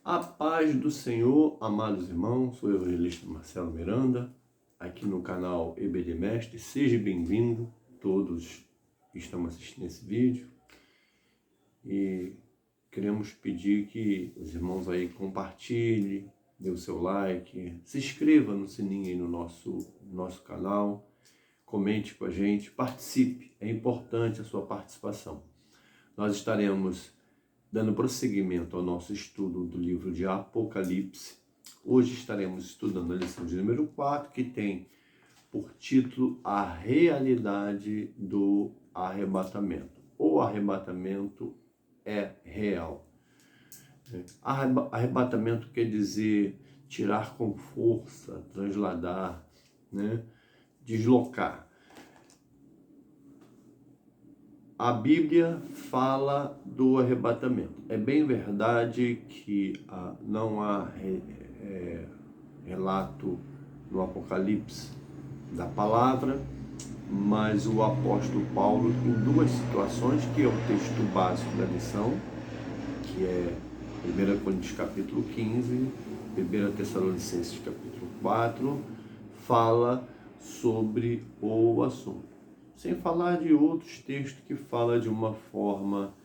A paz do Senhor, amados irmãos, sou o evangelista Marcelo Miranda, aqui no canal EBD Mestre. Seja bem-vindo, todos que estão assistindo esse vídeo. E queremos pedir que os irmãos aí compartilhem, dê o seu like, se inscreva no sininho aí no nosso canal, comente com a gente, participe, é importante a sua participação. Nós estaremos dando prosseguimento ao nosso estudo do livro de Apocalipse. Hoje estaremos estudando a lição de número 4, que tem por título A Realidade do Arrebatamento. O arrebatamento é real. Arrebatamento quer dizer tirar com força, transladar, deslocar. A Bíblia fala do arrebatamento. É bem verdade que não há relato no Apocalipse da palavra, mas o apóstolo Paulo, em duas situações, que é o texto básico da lição, que é 1 Coríntios capítulo 15, 1 Tessalonicenses capítulo 4, fala sobre o assunto. Sem falar de outros textos que falam de uma forma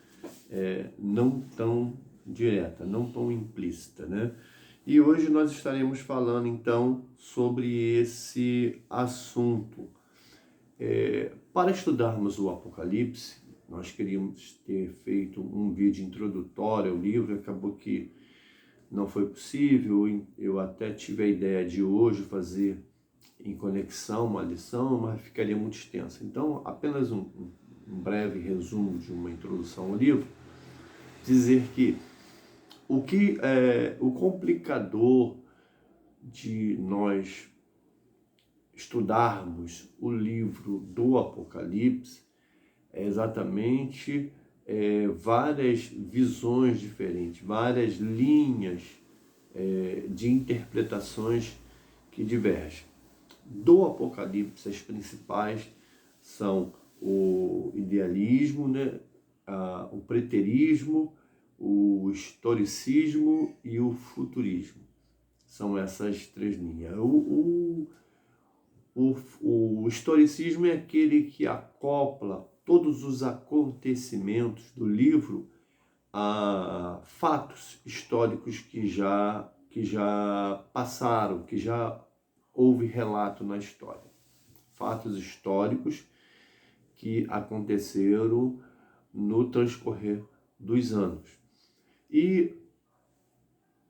não tão direta, não tão implícita, E hoje nós estaremos falando, então, sobre esse assunto. Para estudarmos o Apocalipse, nós queríamos ter feito um vídeo introdutório ao livro, acabou que não foi possível. Eu até tive a ideia de hoje fazer em conexão uma lição, mas ficaria muito extensa. Então, apenas um breve resumo de uma introdução ao livro, dizer que o complicador de nós estudarmos o livro do Apocalipse é exatamente várias visões diferentes, várias linhas de interpretações que divergem. Do Apocalipse, as principais são o idealismo, o preterismo, o historicismo e o futurismo. São essas três linhas. O historicismo é aquele que acopla todos os acontecimentos do livro a fatos históricos que já passaram, que já houve relato na história. Fatos históricos que aconteceram no transcorrer dos anos. E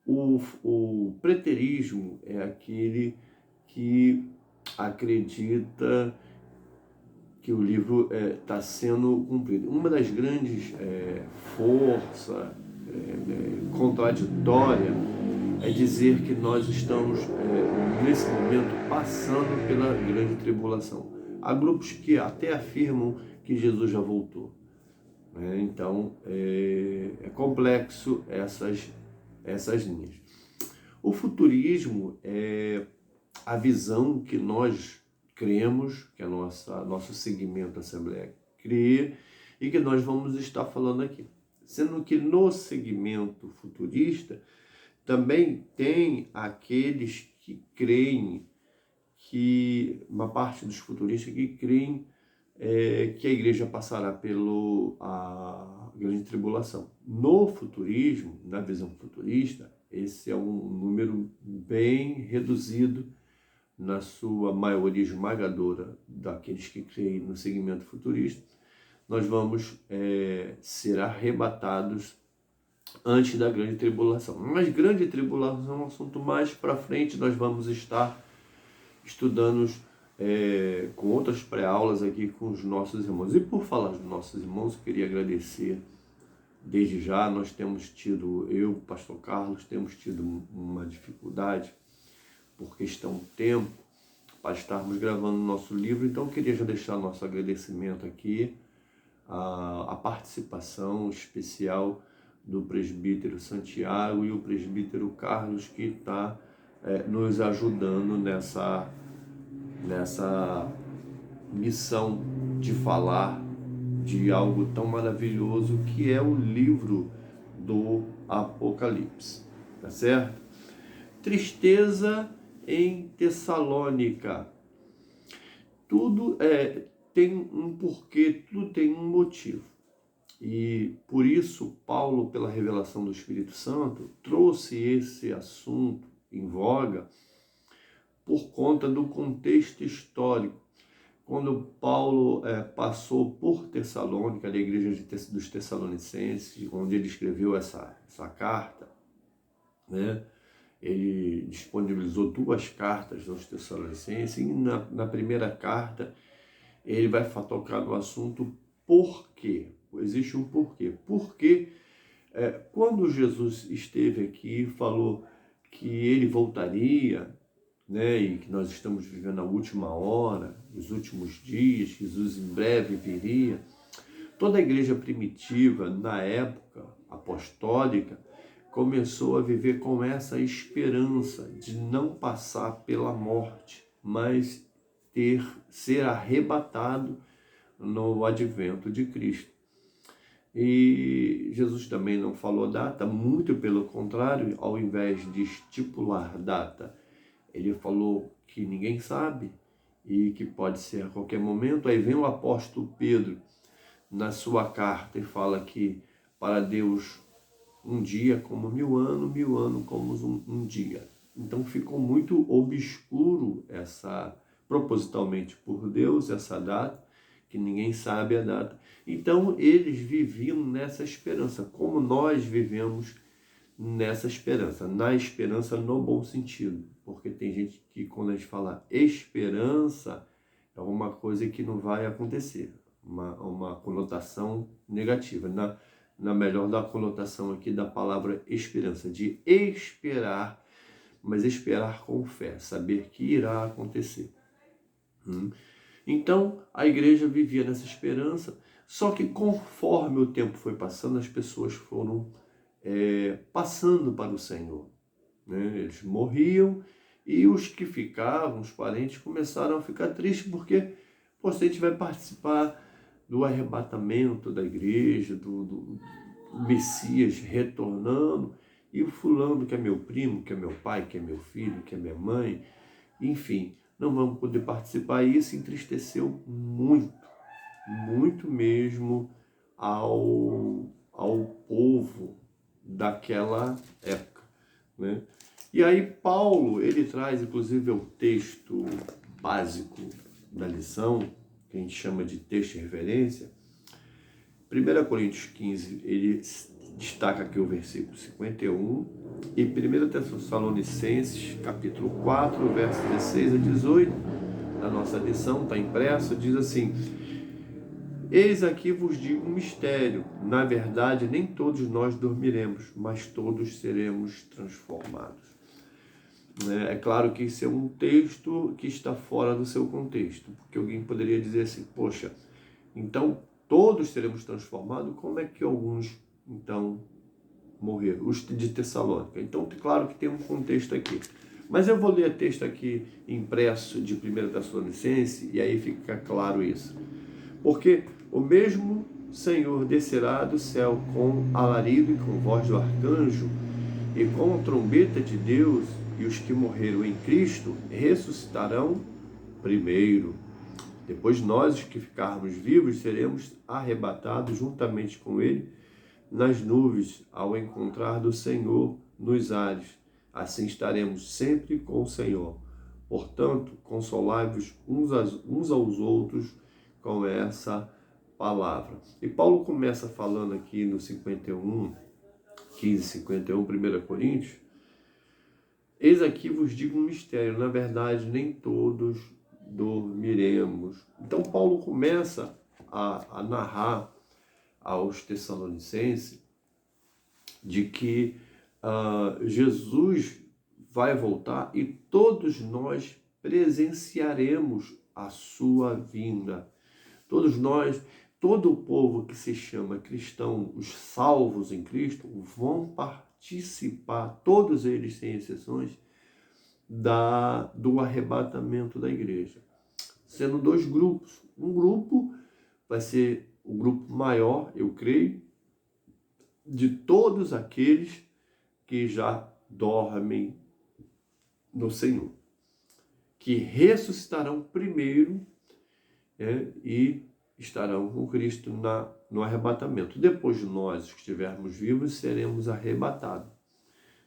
o preterismo é aquele que acredita que o livro está sendo cumprido. Uma das grandes forças contraditórias é dizer que nós estamos, nesse momento, passando pela grande tribulação. Há grupos que até afirmam que Jesus já voltou. Então, é complexo essas linhas. O futurismo é a visão que nós cremos, que é nosso segmento Assembleia crê, e que nós vamos estar falando aqui. Sendo que no segmento futurista, também tem aqueles que creem, uma parte dos futuristas que creem que a igreja passará pela grande tribulação. No futurismo, na visão futurista, esse é um número bem reduzido, na sua maioria esmagadora daqueles que creem no segmento futurista. Nós vamos ser arrebatados antes da grande tribulação. Mas grande tribulação é um assunto mais para frente, nós vamos estar estudando com outras pré-aulas aqui com os nossos irmãos. E por falar dos nossos irmãos, eu queria agradecer desde já. Nós temos tido, eu, pastor Carlos, temos tido uma dificuldade por questão do tempo para estarmos gravando o nosso livro. Então eu queria já deixar nosso agradecimento aqui, a participação especial do presbítero Santiago e o presbítero Carlos, que está nos ajudando nessa missão de falar de algo tão maravilhoso que é o livro do Apocalipse. tá certo? Tristeza em Tessalônica. Tudo tem um porquê, tudo tem um motivo. E por isso, Paulo, pela revelação do Espírito Santo, trouxe esse assunto em voga por conta do contexto histórico. Quando Paulo passou por Tessalônica, da igreja dos Tessalonicenses, onde ele escreveu essa carta, né? Ele disponibilizou 2 cartas aos Tessalonicenses, e na primeira carta ele vai tocar no assunto por quê. Existe um porquê. Porque quando Jesus esteve aqui e falou que ele voltaria, né, e que nós estamos vivendo a última hora, os últimos dias, Jesus em breve viria, toda a igreja primitiva, na época apostólica, começou a viver com essa esperança de não passar pela morte, mas ser arrebatado no advento de Cristo. E Jesus também não falou data, muito pelo contrário, ao invés de estipular data, ele falou que ninguém sabe e que pode ser a qualquer momento. Aí vem o apóstolo Pedro na sua carta e fala que para Deus um dia como 1000 anos, 1000 anos como um dia. Então ficou muito obscuro propositalmente por Deus, essa data, que ninguém sabe a data. Então eles viviam nessa esperança, como nós vivemos nessa esperança, na esperança no bom sentido, porque tem gente que quando a gente fala esperança é uma coisa que não vai acontecer, uma conotação negativa, na melhor da conotação aqui da palavra esperança, de esperar, mas esperar com fé, saber que irá acontecer. Então a igreja vivia nessa esperança, só que conforme o tempo foi passando, as pessoas foram passando para o Senhor, né? Eles morriam e os que ficavam, os parentes, começaram a ficar tristes porque se a gente vai participar do arrebatamento da igreja, do Messias retornando, e o fulano que é meu primo, que é meu pai, que é meu filho, que é minha mãe, enfim, não vamos poder participar. E isso entristeceu muito, muito mesmo ao povo daquela época, né? E aí Paulo, ele traz inclusive o texto básico da lição, que a gente chama de texto de referência. 1 Coríntios 15, ele destaca aqui o versículo 51, e 1 Tessalonicenses, capítulo 4, versos 16 a 18, na nossa lição, está impresso, diz assim: eis aqui vos digo um mistério, na verdade nem todos nós dormiremos, mas todos seremos transformados. É claro que isso é um texto que está fora do seu contexto, porque alguém poderia dizer assim, poxa, então todos seremos transformados, como é que alguns então morreram? Os de Tessalônica. Então, claro que tem um contexto aqui. Mas eu vou ler o texto aqui impresso de 1 Tessalonicenses, e aí fica claro isso. Porque o mesmo Senhor descerá do céu com alarido e com voz do arcanjo, e com a trombeta de Deus, e os que morreram em Cristo ressuscitarão primeiro. Depois nós, os que ficarmos vivos, seremos arrebatados juntamente com Ele nas nuvens, ao encontrar do Senhor nos ares. Assim estaremos sempre com o Senhor. Portanto, consolai-vos uns aos outros com essa palavra. E Paulo começa falando aqui no 51, 15, 51, 1 Coríntios: eis aqui vos digo um mistério, na verdade nem todos dormiremos. Então Paulo começa a narrar aos Tessalonicenses de que Jesus vai voltar e todos nós presenciaremos a sua vinda. Todos nós, todo o povo que se chama cristão, os salvos em Cristo, vão participar, todos eles sem exceções, do arrebatamento da igreja. Sendo 2 grupos. Um grupo vai ser o grupo maior, eu creio, de todos aqueles que já dormem no Senhor, que ressuscitarão primeiro, e estarão com Cristo no arrebatamento. Depois de nós, os que estivermos vivos, seremos arrebatados,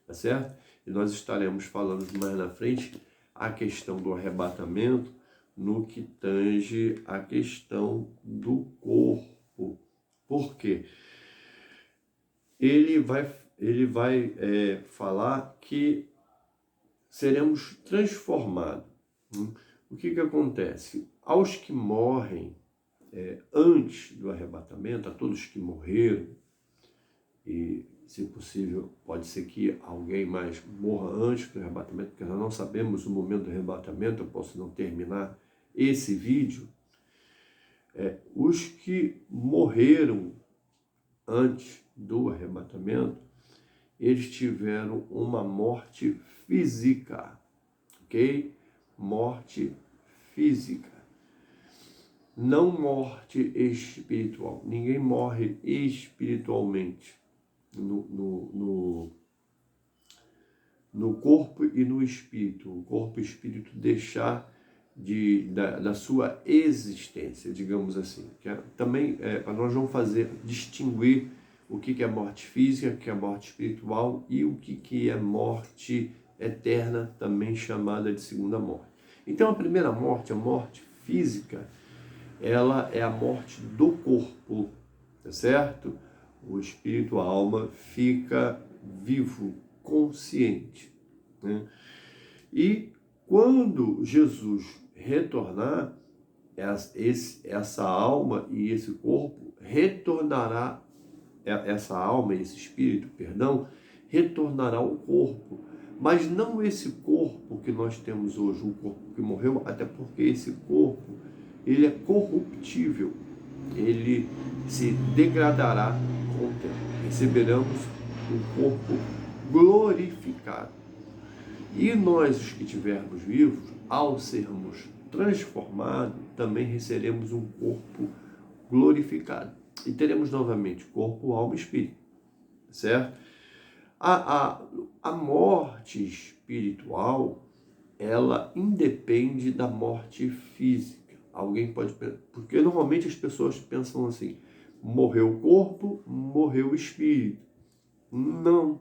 tá certo? E nós estaremos falando mais na frente a questão do arrebatamento no que tange a questão do corpo. Por quê? Ele vai falar que seremos transformados. O que acontece? Aos que morrem antes do arrebatamento, a todos que morreram, e se possível pode ser que alguém mais morra antes do arrebatamento, porque nós não sabemos o momento do arrebatamento, eu posso não terminar esse vídeo. Os que morreram antes do arrebatamento, eles tiveram uma morte física, ok? Morte física. Não morte espiritual. Ninguém morre espiritualmente no corpo e no espírito. O corpo e o espírito deixar da sua existência, digamos assim. Também nós vamos distinguir o que é morte física, o que é morte espiritual e o que é morte eterna, também chamada de segunda morte. Então a primeira morte, a morte física, ela é a morte do corpo, tá certo? O espírito, a alma, fica vivo, consciente, né? E quando Jesus retornar, essa alma e esse corpo retornará, essa alma e esse espírito, retornará ao corpo. Mas não esse corpo que nós temos hoje, o corpo que morreu, até porque esse corpo, ele é corruptível, ele se degradará com o tempo. Receberemos um corpo glorificado. E nós, os que estivermos vivos, ao sermos transformados, também receberemos um corpo glorificado. E teremos novamente corpo, alma e espírito, certo? A morte espiritual, ela independe da morte física. Alguém pode pensar, porque normalmente as pessoas pensam assim: morreu o corpo, morreu o espírito. Não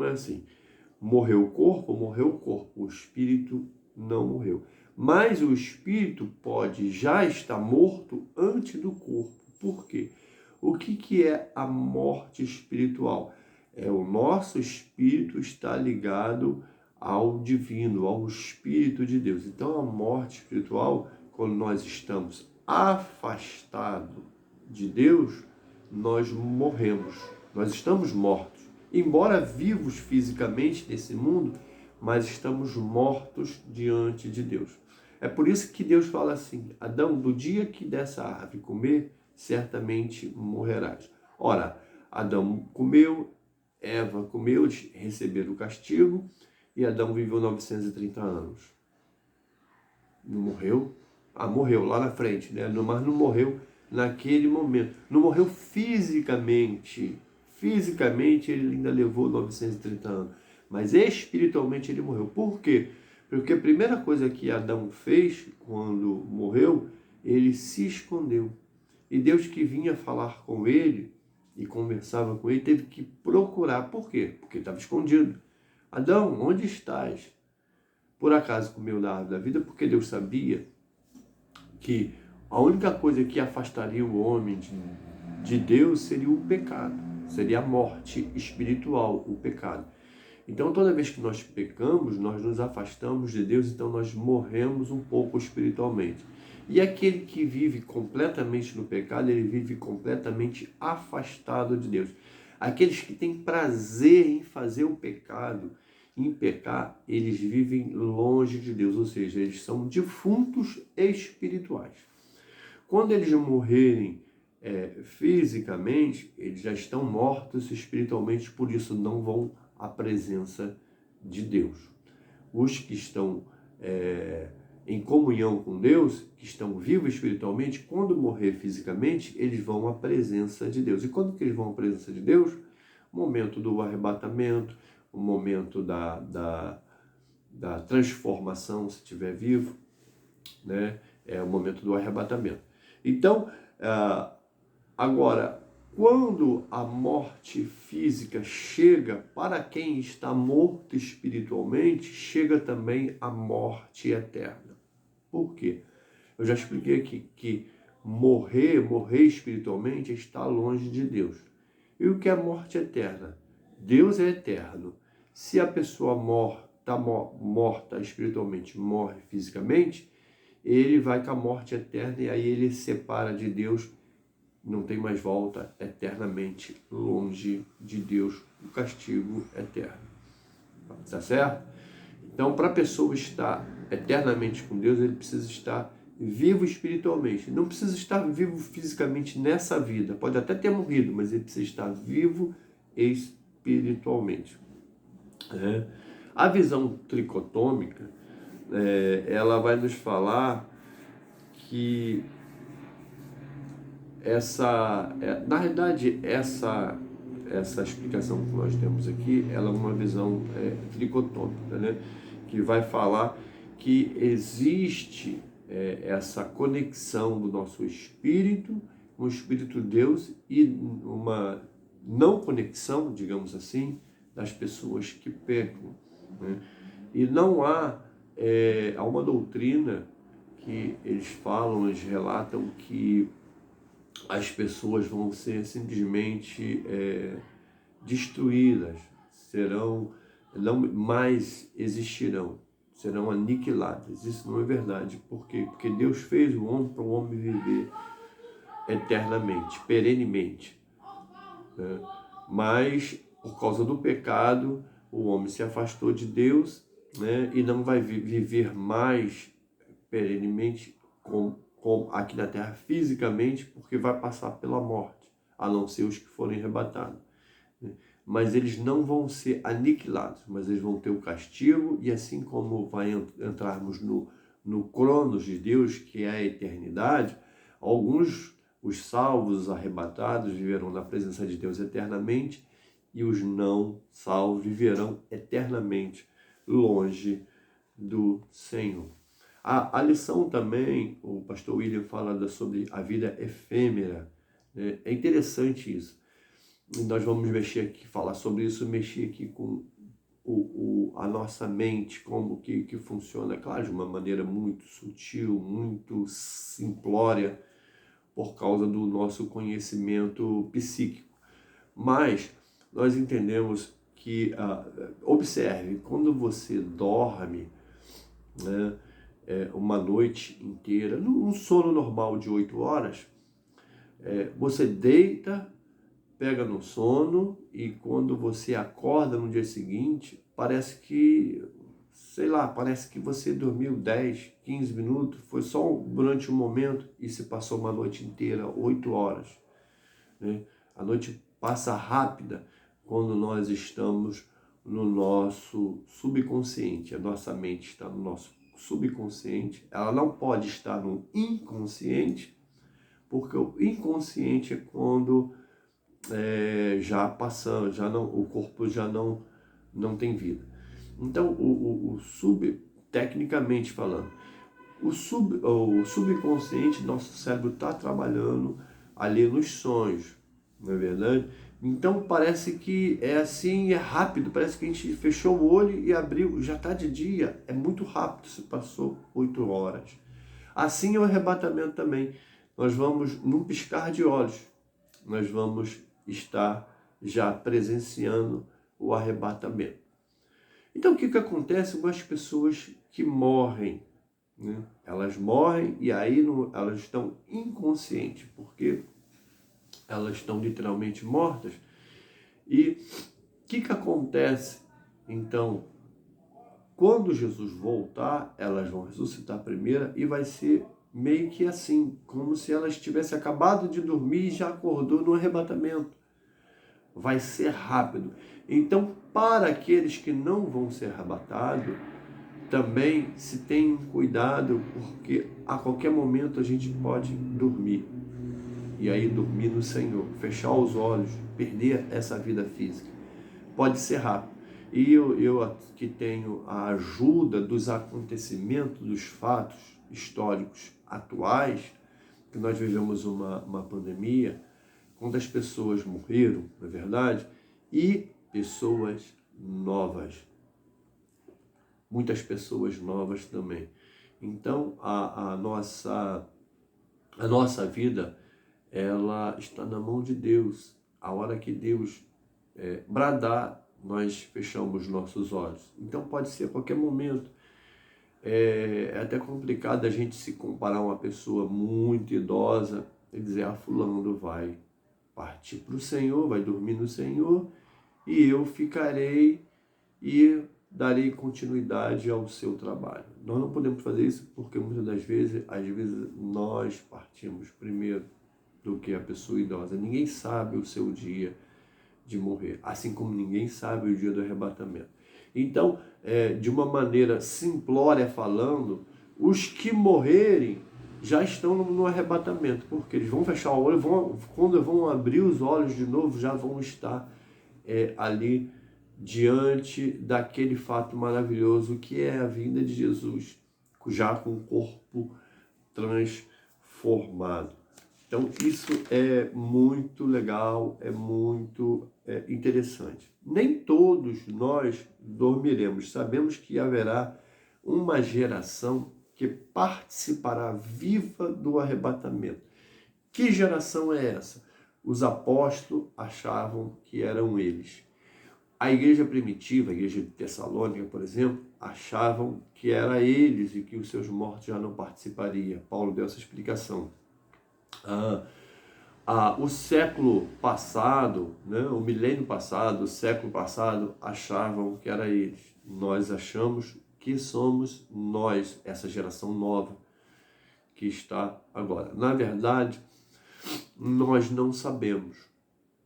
é assim. Morreu o corpo, o espírito não morreu. Mas o espírito pode já estar morto antes do corpo. Por quê? O que é a morte espiritual? O nosso espírito está ligado ao divino, ao Espírito de Deus. Então a morte espiritual, quando nós estamos afastados de Deus, nós morremos, nós estamos mortos. Embora vivos fisicamente nesse mundo, mas estamos mortos diante de Deus. É por isso que Deus fala assim: Adão, do dia que dessa árvore comer, certamente morrerás. Ora, Adão comeu, Eva comeu, eles receberam o castigo, e Adão viveu 930 anos. Não morreu? Morreu lá na frente, né? Mas não morreu naquele momento. Não morreu fisicamente. Fisicamente ele ainda levou 930 anos. Mas espiritualmente ele morreu. Por quê? Porque a primeira coisa que Adão fez quando morreu, ele se escondeu. E Deus, que vinha falar com ele e conversava com ele, teve que procurar. Por quê? Porque estava escondido. Adão, onde estás? Por acaso comeu da árvore da vida? Porque Deus sabia que a única coisa que afastaria o homem de Deus seria o pecado, seria a morte espiritual, o pecado. Então, toda vez que nós pecamos, nós nos afastamos de Deus, então nós morremos um pouco espiritualmente. E aquele que vive completamente no pecado, ele vive completamente afastado de Deus. Aqueles que têm prazer em fazer o pecado, em pecar, eles vivem longe de Deus, ou seja, eles são defuntos espirituais. Quando eles morrerem fisicamente, eles já estão mortos espiritualmente, por isso não vão à presença de Deus. Os que estão em comunhão com Deus, que estão vivos espiritualmente, quando morrer fisicamente, eles vão à presença de Deus. E quando que eles vão à presença de Deus? Momento do arrebatamento, o momento da transformação, se estiver vivo, né? É o momento do arrebatamento. Então, agora, quando a morte física chega, para quem está morto espiritualmente, chega também a morte eterna. Por quê? Eu já expliquei aqui que morrer espiritualmente é estar longe de Deus. E o que é morte eterna? Deus é eterno. Se a pessoa está morta espiritualmente, morre fisicamente, ele vai com a morte eterna e aí ele se separa de Deus, não tem mais volta, eternamente longe de Deus, o castigo eterno. Tá certo? Então, para a pessoa estar eternamente com Deus, ele precisa estar vivo espiritualmente. Não precisa estar vivo fisicamente nessa vida. Pode até ter morrido, mas ele precisa estar vivo espiritualmente. A visão tricotômica, ela vai nos falar que na realidade, essa explicação que nós temos aqui, ela é uma visão tricotômica, né? Que vai falar que existe essa conexão do nosso espírito com o Espírito de Deus e uma não conexão, digamos assim, das pessoas que pecam, né? E não há uma doutrina que eles falam, eles relatam que as pessoas vão ser simplesmente destruídas, não mais existirão, serão aniquiladas. Isso não é verdade. Por quê? Porque Deus fez o homem para o homem viver eternamente, perenemente, né? Mas, por causa do pecado, o homem se afastou de Deus, né? E não vai viver mais perenemente aqui na terra fisicamente, porque vai passar pela morte, a não ser os que forem arrebatados. Mas eles não vão ser aniquilados, mas eles vão ter o castigo, e assim como vai entrarmos no cronos de Deus, que é a eternidade, alguns, os salvos, os arrebatados, viverão na presença de Deus eternamente, e os não salvos viverão eternamente longe do Senhor. A lição também, o pastor William fala sobre a vida efêmera, né? É interessante isso. E nós vamos falar sobre isso, mexer aqui com a nossa mente, como que funciona, claro, de uma maneira muito sutil, muito simplória, por causa do nosso conhecimento psíquico. Mas nós entendemos que, observe, quando você dorme, né, uma noite inteira, num sono normal de 8 horas, você deita, pega no sono, e quando você acorda no dia seguinte, parece que você dormiu 10, 15 minutos, foi só durante um momento e se passou uma noite inteira, 8 horas. Né? A noite passa rápida quando nós estamos no nosso subconsciente, a nossa mente está no nosso subconsciente, ela não pode estar no inconsciente, porque o inconsciente é quando já passando, o corpo já não tem vida. Então, tecnicamente falando, o subconsciente, nosso cérebro está trabalhando ali nos sonhos, não é verdade? Então parece que é assim, é rápido, parece que a gente fechou o olho e abriu, já está de dia, é muito rápido, se passou 8 horas. Assim é o arrebatamento também. Nós vamos, num piscar de olhos, nós vamos estar já presenciando o arrebatamento. Então o que acontece com as pessoas que morrem? Né? Elas morrem e aí elas estão inconscientes, porque elas estão literalmente mortas. E o que acontece? Então, quando Jesus voltar, elas vão ressuscitar primeiro e vai ser meio que assim, como se elas tivessem acabado de dormir e já acordou no arrebatamento. Vai ser rápido. Então, para aqueles que não vão ser arrebatados, também se tem cuidado, porque a qualquer momento a gente pode dormir. E aí dormir no Senhor, fechar os olhos, perder essa vida física. Pode ser rápido. E eu aqui tenho a ajuda dos acontecimentos, dos fatos históricos atuais, que nós vivemos uma pandemia, quantas pessoas morreram, na verdade, e pessoas novas. Muitas pessoas novas também. Então, a nossa vida, ela está na mão de Deus. A hora que Deus bradar, nós fechamos nossos olhos. Então, pode ser a qualquer momento. É até complicado a gente se comparar a uma pessoa muito idosa e dizer, fulano vai partir para o Senhor, vai dormir no Senhor, e eu ficarei e darei continuidade ao seu trabalho. Nós não podemos fazer isso porque muitas das vezes, nós partimos primeiro do que a pessoa idosa. Ninguém sabe o seu dia de morrer, assim como ninguém sabe o dia do arrebatamento. Então, de uma maneira simplória falando, os que morrerem já estão no arrebatamento, porque eles vão fechar o olho, quando vão abrir os olhos de novo, já vão estar ali diante daquele fato maravilhoso que é a vinda de Jesus, já com o corpo transformado. Então, isso é muito legal, é muito interessante. Nem todos nós dormiremos. Sabemos que haverá uma geração que participará viva do arrebatamento. Que geração é essa? Os apóstolos achavam que eram eles. A igreja primitiva, a igreja de Tessalônica, por exemplo, achavam que era eles e que os seus mortos já não participariam. Paulo deu essa explicação. O século passado, né, o milênio passado, o século passado, achavam que era eles. Nós achamos que somos nós, essa geração nova que está agora. Na verdade, nós não sabemos,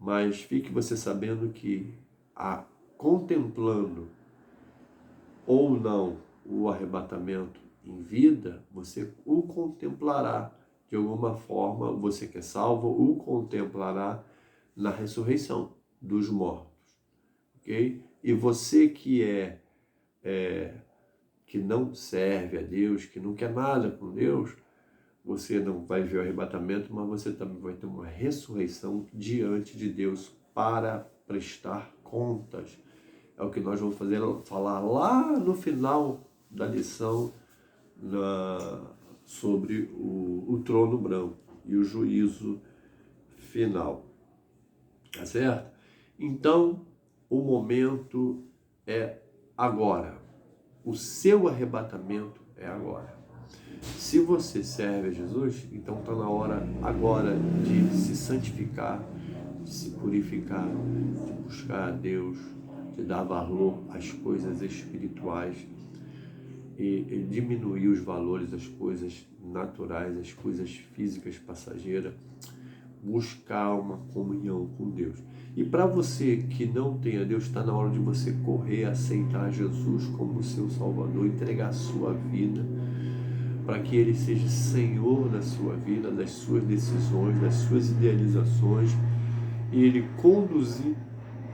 mas fique você sabendo que contemplando ou não o arrebatamento em vida, você o contemplará. De alguma forma, você que é salvo, o contemplará na ressurreição dos mortos. Ok? E você que que não serve a Deus, que não quer nada com Deus, você não vai ver o arrebatamento, mas você também vai ter uma ressurreição diante de Deus para prestar contas. É o que nós vamos falar lá no final da lição sobre o trono branco e o juízo final. Tá certo? Então, o momento é agora. O seu arrebatamento é agora. Se você serve a Jesus, então está na hora agora de se santificar, de se purificar, de buscar a Deus, de dar valor às coisas espirituais e diminuir os valores das coisas naturais, das coisas físicas passageiras, buscar uma comunhão com Deus. E para você que não tem a Deus, está na hora de você correr, aceitar Jesus como seu Salvador, entregar a sua vida, para que Ele seja Senhor da sua vida, das suas decisões, das suas idealizações, e Ele conduzir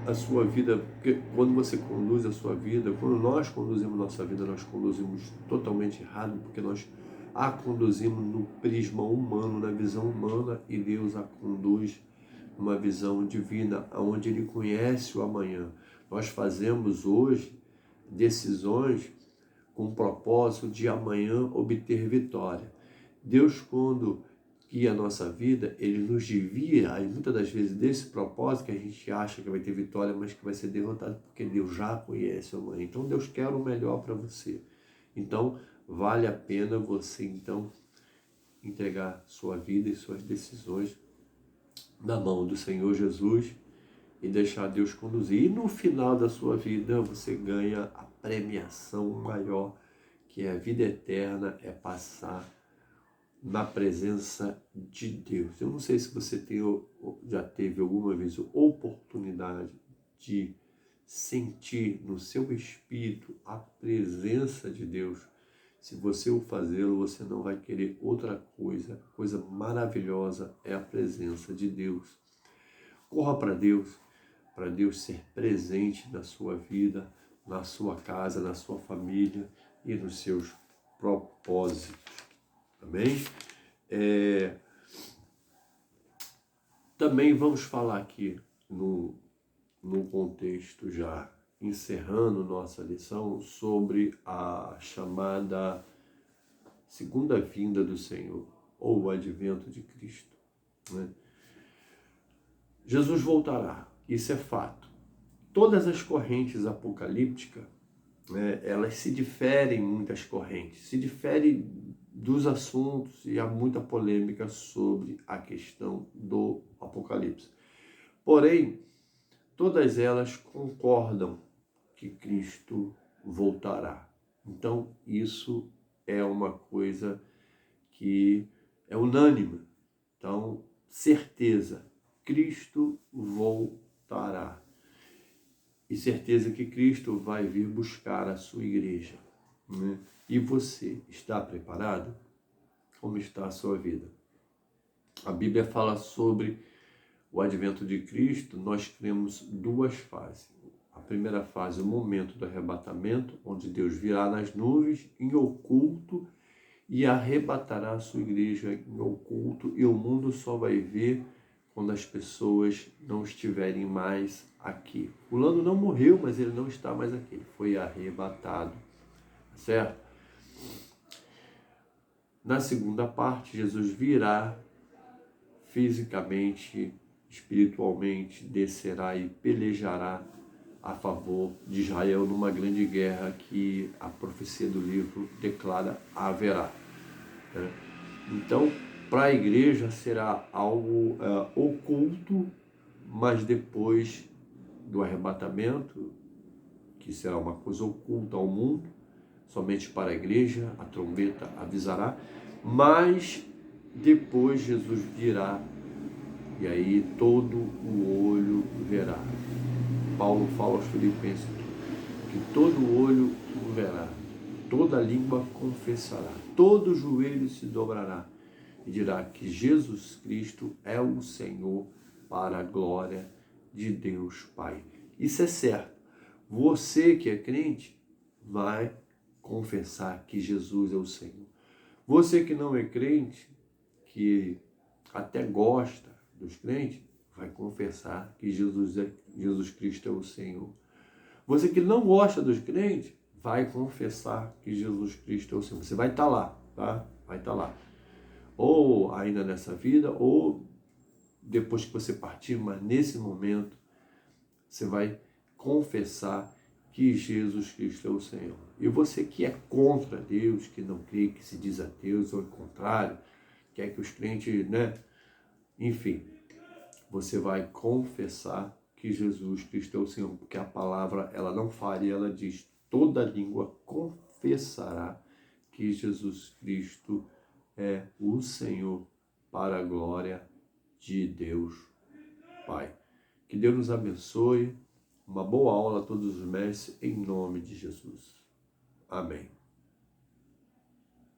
a sua vida, porque quando você conduz a sua vida, quando nós conduzimos nossa vida, nós conduzimos totalmente errado, porque nós a conduzimos no prisma humano, na visão humana, e Deus a conduz numa visão divina, onde Ele conhece o amanhã. Nós fazemos hoje decisões com o propósito de amanhã obter vitória. Deus, quando guia a nossa vida, Ele nos desvia, muitas das vezes, desse propósito que a gente acha que vai ter vitória, mas que vai ser derrotado, porque Deus já conhece o amanhã. Então, Deus quer o melhor para você. Então, vale a pena você, então, entregar sua vida e suas decisões na mão do Senhor Jesus e deixar Deus conduzir. E no final da sua vida, você ganha a premiação maior, que é a vida eterna, é passar na presença de Deus. Eu não sei se você já teve alguma vez a oportunidade de sentir no seu espírito a presença de Deus. Se você o fazê-lo, você não vai querer outra coisa. Coisa maravilhosa é a presença de Deus. Corra para Deus, para Deus ser presente na sua vida, na sua casa, na sua família e nos seus propósitos. Amém? Também vamos falar aqui no contexto, já encerrando nossa lição, sobre a chamada segunda vinda do Senhor, ou o advento de Cristo, né? Jesus voltará, isso é fato. Todas as correntes apocalípticas, né, elas se diferem, muitas correntes, se diferem dos assuntos, e há muita polêmica sobre a questão do Apocalipse. Porém, todas elas concordam que Cristo voltará. Então, isso é uma coisa que é unânime. Então, certeza, Cristo voltará. E certeza que Cristo vai vir buscar a sua igreja, né? E você está preparado? Como está a sua vida? A Bíblia fala sobre o advento de Cristo. Nós temos duas fases. A primeira fase, o momento do arrebatamento, onde Deus virá nas nuvens, em oculto, e arrebatará a sua igreja em oculto, e o mundo só vai ver quando as pessoas não estiverem mais aqui. Fulano não morreu, mas ele não está mais aqui. Ele foi arrebatado. Certo? Na segunda parte, Jesus virá fisicamente, espiritualmente, descerá e pelejará a favor de Israel numa grande guerra que a profecia do livro declara haverá. Então, para a igreja será algo oculto, mas depois do arrebatamento, que será uma coisa oculta ao mundo, somente para a igreja, a trombeta avisará, mas depois Jesus virá, e aí todo o olho verá. Paulo fala aos Filipenses que todo olho o verá, toda língua confessará, todo joelho se dobrará e dirá que Jesus Cristo é o Senhor, para a glória de Deus Pai. Isso é certo. Você que é crente vai confessar que Jesus é o Senhor. Você que não é crente, que até gosta dos crentes, vai confessar que Jesus Cristo é o Senhor. Você que não gosta dos crentes, vai confessar que Jesus Cristo é o Senhor. Você vai estar lá, tá? Vai estar lá. Ou ainda nessa vida, ou depois que você partir, mas nesse momento, você vai confessar que Jesus Cristo é o Senhor. E você que é contra Deus, que não crê, que se diz ateu, ou ao contrário, quer que os crentes, né? Enfim, você vai confessar que Jesus Cristo é o Senhor, porque a palavra, ela não falha, ela diz, toda língua confessará que Jesus Cristo é o Senhor, para a glória de Deus Pai. Que Deus nos abençoe. Uma boa aula a todos os mestres, em nome de Jesus. Amém.